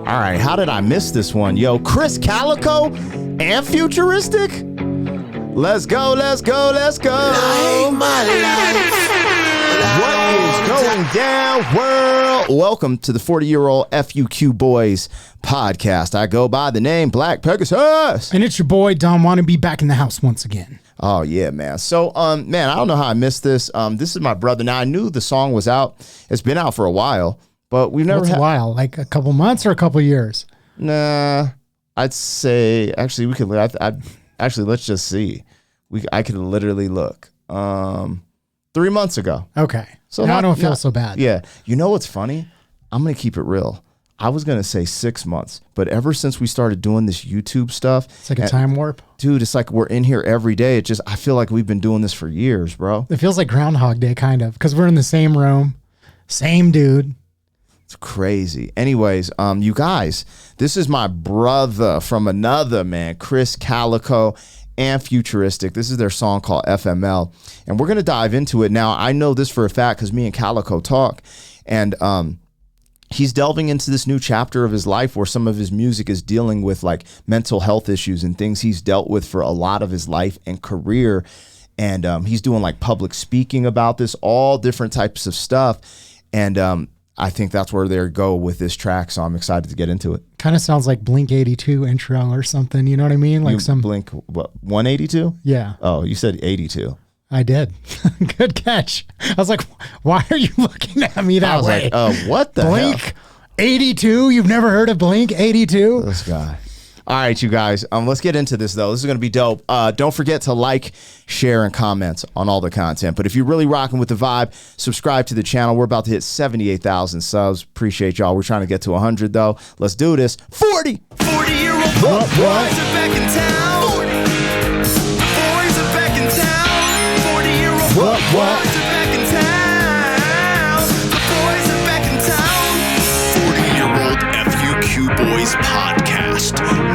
All right, how did I miss this one? Yo, Krizz Kaliko and Futuristic? Let's go, let's go, let's go. What is going down, world? Welcome to the 40-year-old FUQ Boyz podcast. I go by the name Black Pegasus. And it's your boy, Don Wannabe, back in the house once again. Oh, yeah, man. So, man, I don't know how I missed this. This is my brother. Now, I knew the song was out. It's been out for a while, but we've never had... a while? Like a couple months or a couple years? Nah, I'd say, actually, we could, actually, let's just see. I could literally look. 3 months ago. Okay. So now I don't feel so bad. Yeah. You know what's funny? I'm going to keep it real. I was going to say 6 months, but ever since we started doing this YouTube stuff. It's like a time warp. Dude, it's like we're in here every day. It just, I feel like we've been doing this for years, bro. It feels like Groundhog Day, kind of, because we're in the same room. Same dude. It's crazy. Anyways, you guys, this is my brother from another, man, Krizz Kaliko and Futuristic. This is their song called FML, and we're going to dive into it. Now, I know this for a fact because me and Kaliko talk, and he's delving into this new chapter of his life where some of his music is dealing with like mental health issues and things he's dealt with for a lot of his life and career, and he's doing like public speaking about this, all different types of stuff, and I think that's where they go with this track, so I'm excited to get into it. Kind of sounds like Blink 82 intro or something, you know what I mean? Like some Blink, what, 182? Yeah. Oh, you said 82. I did. Good catch. I was like, why are you looking at me that way? I was like, what the Blink hell? 82? You've never heard of Blink 82? This guy. All right, you guys. Let's get into this, though. This is going to be dope. Don't forget to like, share, and comment on all the content. But if you're really rocking with the vibe, subscribe to the channel. We're about to hit 78,000 subs. Appreciate y'all. We're trying to get to 100, though. Let's do this. 40! 40-year-old boys are back in town. 40. Boys are back in town. 40-year-old boys are back in town. The boys are back in town. 40-year-old FUQ Boyz podcast.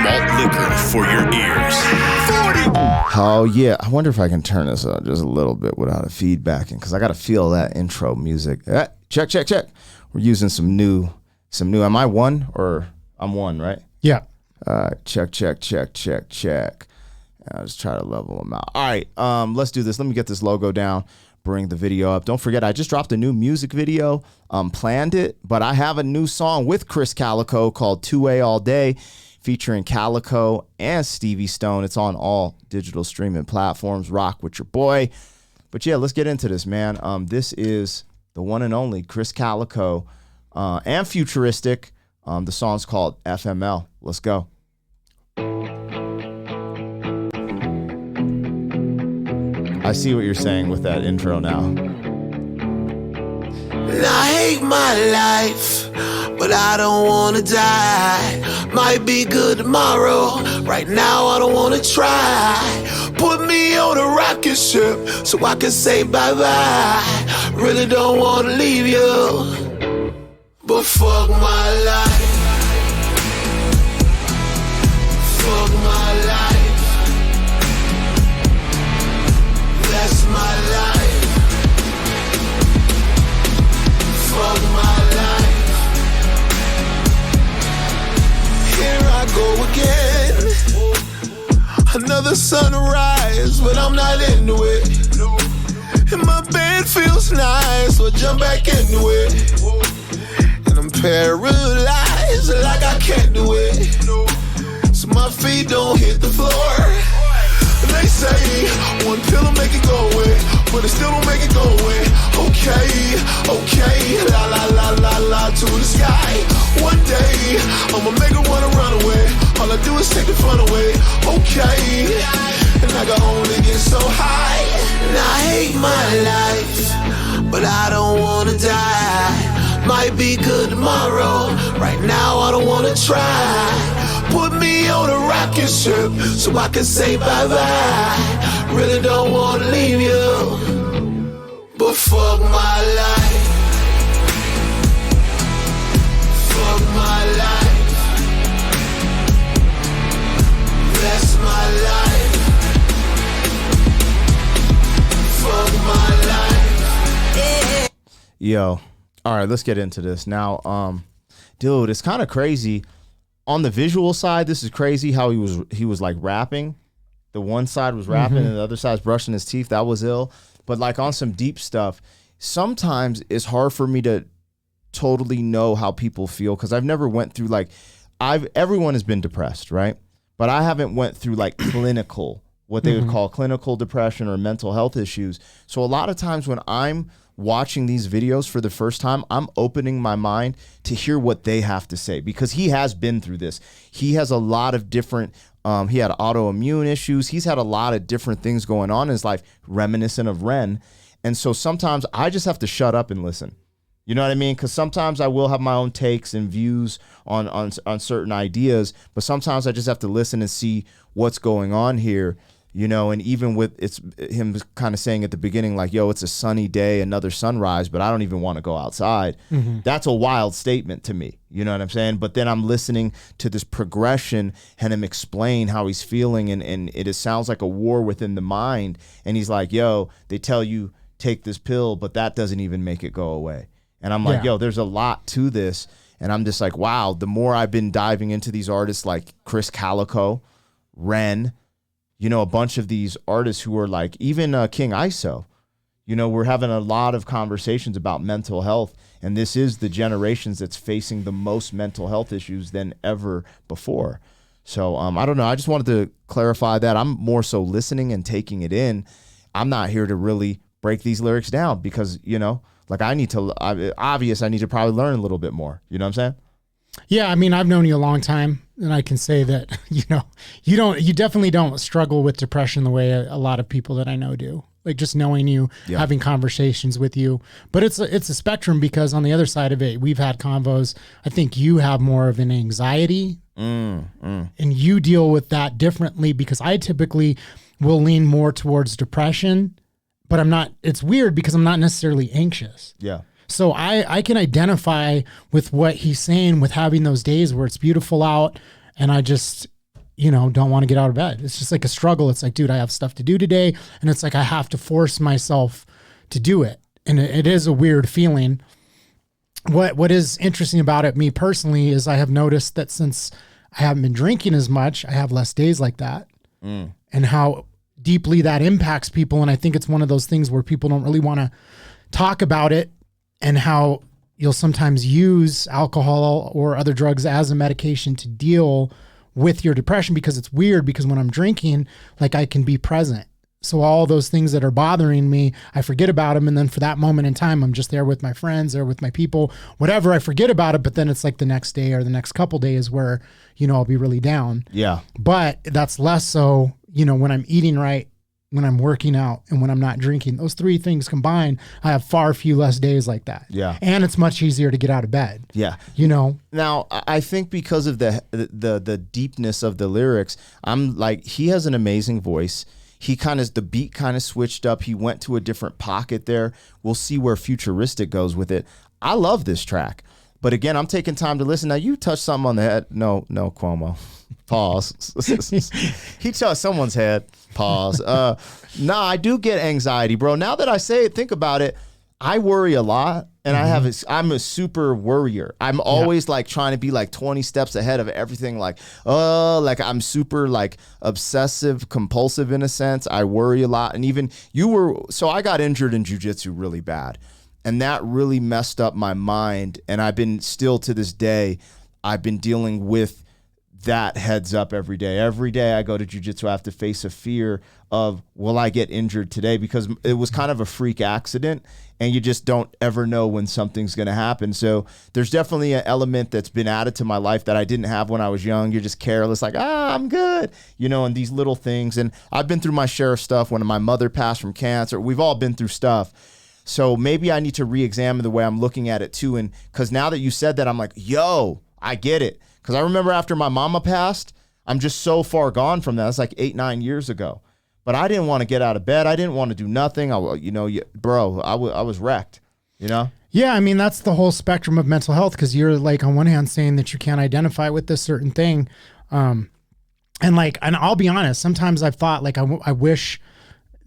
Malt liquor for your ears. 40. Oh, yeah. I wonder if I can turn this up just a little bit without a feedbacking, because I got to feel that intro music. Check, check, check. We're using some new. Am I one or I'm one, right? Yeah. Check, check, check, check, check. I'll just try to level them out. All right, let's do this. Let me get this logo down, bring the video up. Don't forget, I just dropped a new music video, planned it, but I have a new song with Krizz Kaliko called 2A All Day, featuring Kaliko and Stevie Stone. It's on all digital streaming platforms. Rock with your boy. But yeah, let's get into this, man. This is the one and only Krizz Kaliko and Futuristic. The song's called FML. Let's go. I see what you're saying with that intro now. I hate my life, but I don't wanna die. Might be good tomorrow, right now I don't wanna try. Put me on a rocket ship so I can say bye-bye. Really don't wanna leave you, but fuck my life. Fuck my life. That's my life. Fuck my life. Here I go again. Another sunrise, but I'm not into it. And my bed feels nice, so I jump back into it. And I'm paralyzed, like I can't do it. So my feet don't hit the floor. They say one pill will make it go away, but it still don't make it go away. Okay, okay, la la la la la to the sky. One day I'ma make her wanna run away. All I do is take the fun away. Okay, and I can only get so high. And I hate my life, but I don't wanna die. Might be good tomorrow, right now I don't wanna try. Put me on a rocket ship so I can say bye-bye. Really don't wanna leave you, but fuck my life. Fuck my life. That's my life. Fuck my life. Yo, all right, let's get into this now. dude, it's kind of crazy. On the visual side, this is crazy how he was like rapping. The one side was rapping and the other side's brushing his teeth. That was ill. But like on some deep stuff, sometimes it's hard for me to totally know how people feel because I've never went through like everyone has been depressed, right? But I haven't went through like clinical, what they would call clinical depression or mental health issues. So a lot of times when I'm watching these videos for the first time, I'm opening my mind to hear what they have to say because he has been through this. He has a lot of different, he had autoimmune issues. He's had a lot of different things going on in his life, reminiscent of Ren. And so sometimes I just have to shut up and listen. You know what I mean? Because sometimes I will have my own takes and views on certain ideas, but sometimes I just have to listen and see what's going on here. You know, and even with it's him kind of saying at the beginning, like, yo, it's a sunny day, another sunrise, but I don't even want to go outside. That's a wild statement to me. You know what I'm saying? But then I'm listening to this progression and him explain how he's feeling. And it sounds like a war within the mind. And he's like, yo, they tell you take this pill, but that doesn't even make it go away. And I'm like, yo, there's a lot to this. And I'm just like, wow, the more I've been diving into these artists like Krizz Kaliko, Ren, you know, a bunch of these artists who are like, even King ISO, you know, we're having a lot of conversations about mental health. And this is the generations that's facing the most mental health issues than ever before. So I don't know. I just wanted to clarify that. I'm more so listening and taking it in. I'm not here to really break these lyrics down because, you know, like I need to probably learn a little bit more. You know what I'm saying? Yeah, I mean, I've known you a long time, and I can say that, you know, you definitely don't struggle with depression the way a lot of people that I know do. Like just knowing you, having conversations with you. But it's a spectrum because on the other side of it, we've had convos. I think you have more of an anxiety, and you deal with that differently because I typically will lean more towards depression, but I'm not. It's weird because I'm not necessarily anxious. Yeah. So I can identify with what he's saying with having those days where it's beautiful out and I just, you know, don't want to get out of bed. It's just like a struggle. It's like, dude, I have stuff to do today. And it's like I have to force myself to do it. And it is a weird feeling. What is interesting about it, me personally, is I have noticed that since I haven't been drinking as much, I have less days like that. And how deeply that impacts people. And I think it's one of those things where people don't really want to talk about it. And how you'll sometimes use alcohol or other drugs as a medication to deal with your depression because it's weird because when I'm drinking, like I can be present. So all those things that are bothering me, I forget about them. And then for that moment in time, I'm just there with my friends or with my people, whatever, I forget about it. But then it's like the next day or the next couple days where, you know, I'll be really down. Yeah. But that's less so, you know, when I'm eating right, when I'm working out, and when I'm not drinking. Those three things combined, I have far few less days like that. Yeah. And it's much easier to get out of bed. Yeah. You know? Now, I think because of the deepness of the lyrics, I'm like, he has an amazing voice. He the beat kind of switched up. He went to a different pocket there. We'll see where Futuristic goes with it. I love this track. But again, I'm taking time to listen. Now, you touched something on the head. No, Cuomo. Pause. He touched someone's head. Pause. I do get anxiety, bro. Now that I say it, think about it. I worry a lot, and I'm a super worrier. I'm always like trying to be like 20 steps ahead of everything. Like I'm super like obsessive compulsive in a sense. I worry a lot. And even so I got injured in jiu-jitsu really bad. And that really messed up my mind. And I've been still to this day, I've been dealing with that heads up every day. Every day I go to jiu-jitsu, I have to face a fear of, will I get injured today? Because it was kind of a freak accident and you just don't ever know when something's going to happen. So there's definitely an element that's been added to my life that I didn't have when I was young. You're just careless, like, I'm good, you know, and these little things. And I've been through my share of stuff. When my mother passed from cancer, we've all been through stuff. So maybe I need to re-examine the way I'm looking at it too. And because now that you said that, I'm like, yo, I get it. Because I remember after my mama passed, I'm just so far gone from that. It's like 8-9 years ago. But I didn't want to get out of bed. I didn't want to do nothing. I was wrecked, you know? Yeah, I mean, that's the whole spectrum of mental health because you're like on one hand saying that you can't identify with this certain thing. And I'll be honest, sometimes I've thought like I wish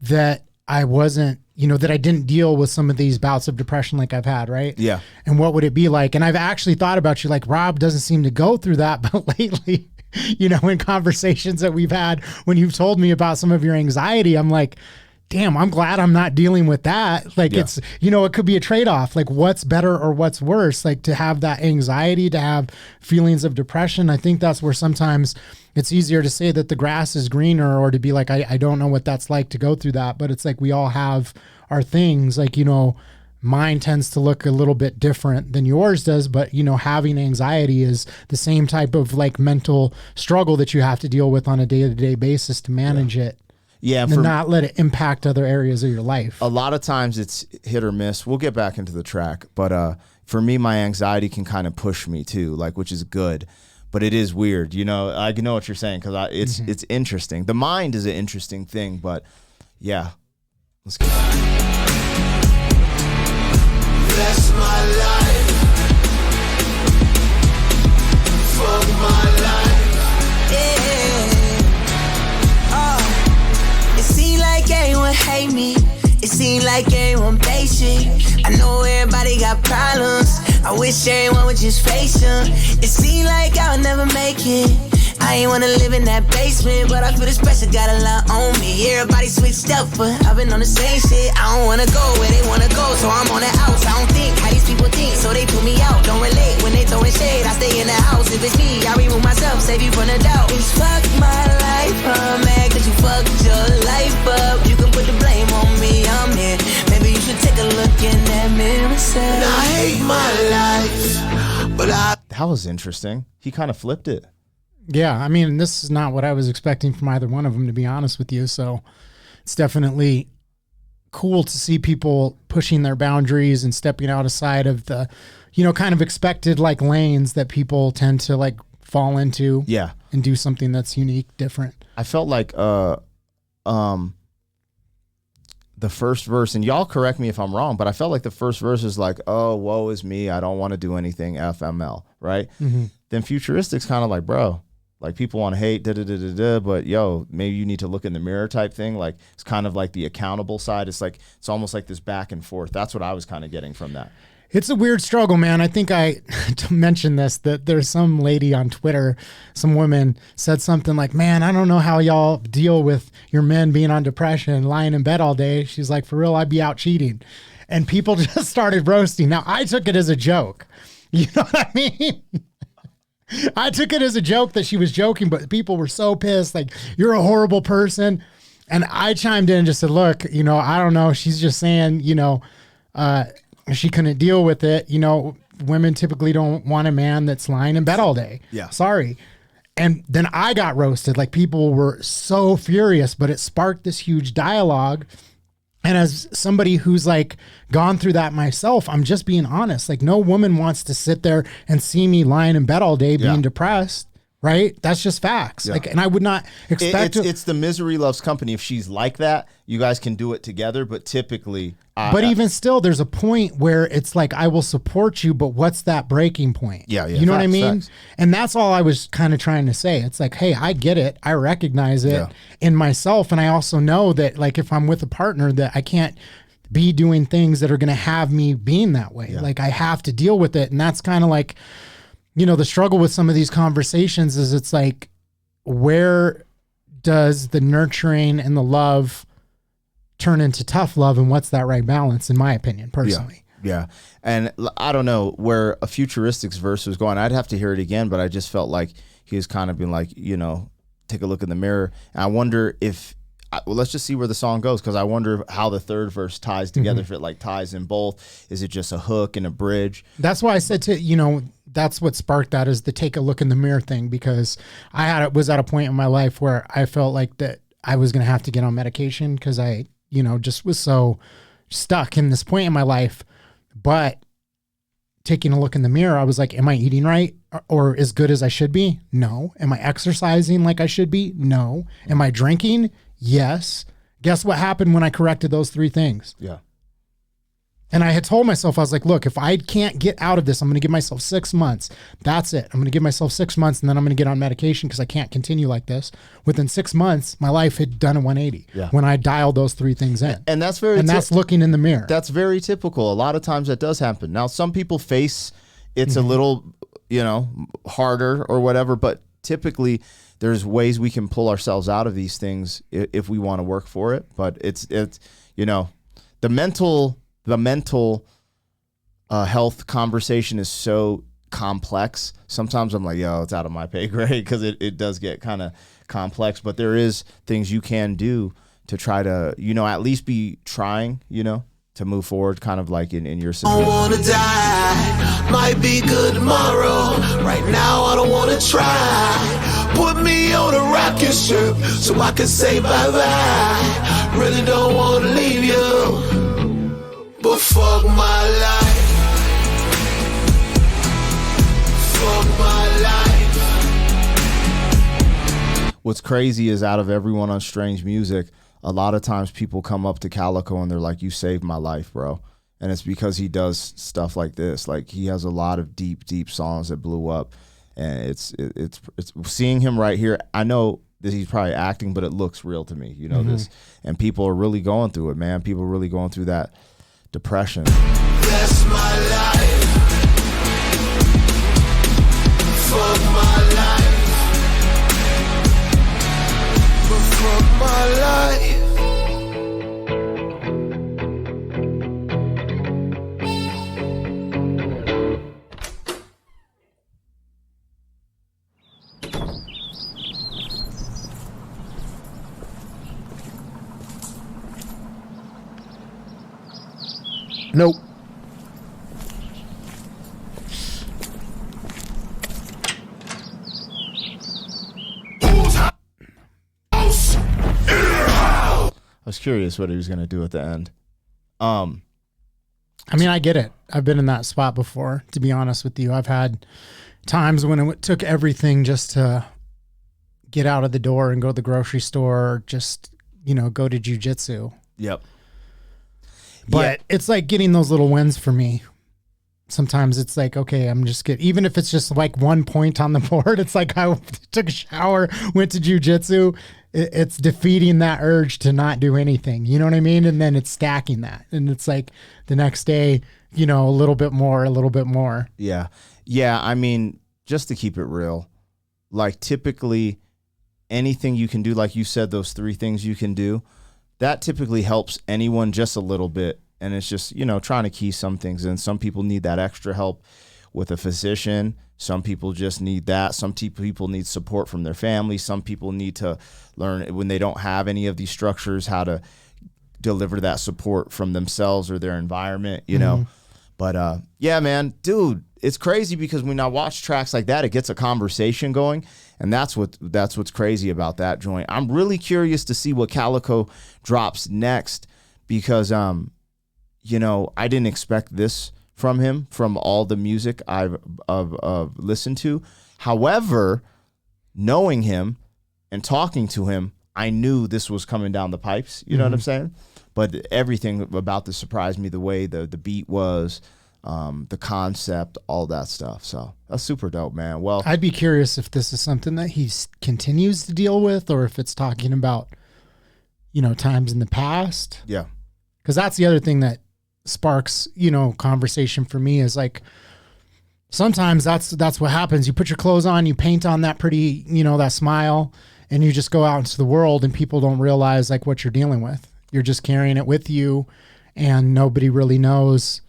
that I wasn't, that I didn't deal with some of these bouts of depression like I've had, right? Yeah. And what would it be like? And I've actually thought about you, like, Rob doesn't seem to go through that, but lately, in conversations that we've had, when you've told me about some of your anxiety, I'm like, damn, I'm glad I'm not dealing with that. Like it's, it could be a trade-off. Like what's better or what's worse? Like to have that anxiety, to have feelings of depression. I think that's where sometimes it's easier to say that the grass is greener, or to be like, I don't know what that's like to go through that. But it's like, we all have our things. Like, mine tends to look a little bit different than yours does, but having anxiety is the same type of like mental struggle that you have to deal with on a day-to-day basis to manage it. Yeah, and not let it impact other areas of your life. A lot of times it's hit or miss. We'll get back into the track, but for me, my anxiety can kind of push me too, like, which is good, but it is weird. I know what you're saying, because it's interesting. The mind is an interesting thing, but yeah, let's get. That's my life. Fuck my life. Yeah. It seems like everyone hate me. It seems like everyone basic. I know everybody got problems. I wish everyone would just face them. It seems like I'll never make it. I ain't wanna live in that basement, but I feel this pressure got a lot on me. Everybody switched up, but I've been on the same shit. I don't wanna go where they wanna go, so I'm on the outs. I don't think how these people think, so they put me out. Don't relate when they throwing shade. I stay in the house. If it's me, I remove myself, save you from the doubt. It's fuck my life, I'm mad cause you fucked your life up. You can put the blame on me, I'm here. Maybe you should take a look in that mirror and say, I hate my life, but That was interesting. He kind of flipped it. Yeah, I mean, this is not what I was expecting from either one of them, to be honest with you. So it's definitely cool to see people pushing their boundaries and stepping outside of the, kind of expected like lanes that people tend to like fall into. Yeah. And do something that's unique, different. I felt like the first verse, and y'all correct me if I'm wrong, but I felt like the first verse is like, oh, woe is me, I don't want to do anything, FML, right? Mm-hmm. Then Futuristic's kind of like, bro, like people want to hate, but yo, maybe you need to look in the mirror type thing. Like it's kind of like the accountable side. It's like, it's almost like this back and forth. That's what I was kind of getting from that. It's a weird struggle, man. I think I mentioned this, that there's some lady on Twitter, some woman said something like, man, I don't know how y'all deal with your men being on depression and lying in bed all day. She's like, for real, I'd be out cheating. And people just started roasting. Now, I took it as a joke. You know what I mean? I took it as a joke that she was joking, but people were so pissed, like, you're a horrible person. And I chimed in and just said, look, I don't know. She's just saying, she couldn't deal with it. Women typically don't want a man that's lying in bed all day. Yeah. Sorry. And then I got roasted. Like people were so furious, but it sparked this huge dialogue. And as somebody who's like gone through that myself, I'm just being honest. Like no woman wants to sit there and see me lying in bed all day being depressed. Right? That's just facts. Yeah. Like, and I would not expect it's the misery loves company. If she's like that, you guys can do it together. But typically, but even still, there's a point where it's like, I will support you, but what's that breaking point? Yeah. You know what I mean? Facts. And that's all I was kind of trying to say. It's like, hey, I get it. I recognize it in myself. And I also know that like, if I'm with a partner, that I can't be doing things that are going to have me being that way. Like I have to deal with it. And that's kind of like, the struggle with some of these conversations is it's like, where does the nurturing and the love turn into tough love, and what's that right balance, in my opinion, personally? Yeah. And I don't know where a Futuristic's verse was going. I'd have to hear it again, but I just felt like he was kind of being like, take a look in the mirror. And I wonder if, let's just see where the song goes, because I wonder how the third verse ties together, if it like ties in both. Is it just a hook and a bridge? That's why I said that's what sparked that, is the take a look in the mirror thing, because was at a point in my life where I felt like that I was going to have to get on medication because I, just was so stuck in this point in my life. But taking a look in the mirror, I was like, am I eating right or as good as I should be? No. Am I exercising like I should be? No. Am I drinking? Yes. Guess what happened when I corrected those three things? Yeah. And I had told myself, I was like, look, if I can't get out of this, I'm going to give myself 6 months. That's it. I'm going to give myself 6 months, and then I'm going to get on medication because I can't continue like this. Within 6 months, my life had done a 180 when I dialed those 3 things in. And that's that's looking in the mirror. That's very typical. A lot of times that does happen. Now, some people face it's a little, harder or whatever, but typically there's ways we can pull ourselves out of these things if we want to work for it. But it's the mental health conversation is so complex. Sometimes I'm like, it's out of my pay grade because it does get kind of complex. But there is things you can do to try to, at least be trying, to move forward, kind of like in your situation. I don't wanna die, might be good tomorrow. Right now I don't wanna try. Put me on a rocket ship so I can say bye-bye. Really don't wanna leave you, but fuck my life. Fuck my life. What's crazy is out of everyone on Strange Music, a lot of times people come up to Kaliko and they're like, you saved my life, bro. And it's because he does stuff like this. Like, he has a lot of deep songs that blew up. And it's seeing him right here. I know that he's probably acting, but it looks real to me, this. And people are really going through it, man. People are really going through that depression. That's my life. Fuck my life. Fuck my life. Nope. I was curious what he was going to do at the end. I mean, I get it. I've been in that spot before, to be honest with you. I've had times when it took everything just to get out of the door and go to the grocery store, or just, go to jujitsu. Yep. But it's like getting those little wins for me. Sometimes it's like, okay, I'm just even if it's just like 1 point on the board, it's like I took a shower, went to jujitsu. It's defeating that urge to not do anything. You know what I mean? And then it's stacking that. And it's like the next day, a little bit more, a little bit more. Yeah. Yeah. I mean, just to keep it real, like typically anything you can do, like you said, those 3 things you can do, that typically helps anyone just a little bit. And it's just, trying to key some things in. Some people need that extra help with a physician. Some people just need that. Some people need support from their family. Some people need to learn, when they don't have any of these structures, how to deliver that support from themselves or their environment, But yeah, man, dude, it's crazy because when I watch tracks like that, it gets a conversation going. And that's what's crazy about that joint. I'm really curious to see what Kaliko drops next because, I didn't expect this from him, from all the music I've listened to. However, knowing him and talking to him, I knew this was coming down the pipes. You know what I'm saying? But everything about this surprised me, the way the beat was, the concept, all that stuff. So that's super dope, man. Well, I'd be curious if this is something that he continues to deal with, or if it's talking about, times in the past. Yeah. Because that's the other thing that sparks, conversation for me, is like, sometimes that's what happens. You put your clothes on, you paint on that pretty, that smile, and you just go out into the world, and people don't realize like what you're dealing with. You're just carrying it with you, and nobody really knows,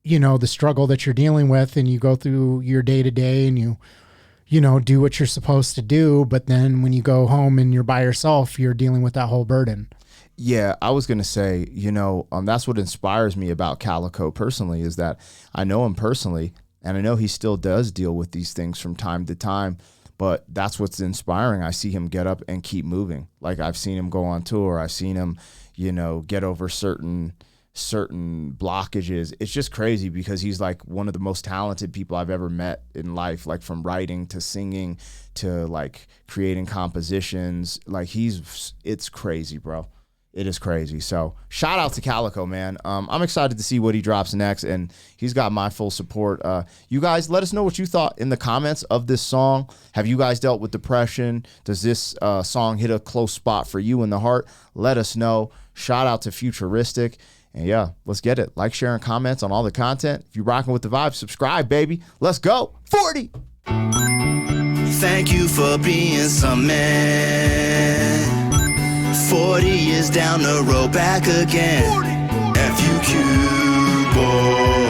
the struggle that you're dealing with, and you go through your day to day and you do what you're supposed to do. But then when you go home and you're by yourself, you're dealing with that whole burden. Yeah, I was going to say, that's what inspires me about Kaliko personally, is that I know him personally, and I know he still does deal with these things from time to time, but that's what's inspiring. I see him get up and keep moving. Like, I've seen him go on tour. I've seen him, get over certain blockages. It's just crazy because he's like one of the most talented people I've ever met in life, like from writing to singing to like creating compositions. Like, it's crazy, bro. it is crazy. So shout out to Kaliko, man. I'm excited to see what he drops next, and he's got my full support. You guys, let us know what you thought in the comments of this song. Have you guys dealt with depression? Does this song hit a close spot for you in the heart? Let us know. Shout out to Futuristic. And yeah, let's get it. Like, share, and comments on all the content. If you're rocking with the vibe, subscribe, baby. Let's go. 40. Thank you for being some man. 40 years down the road, back again. FUQ boy.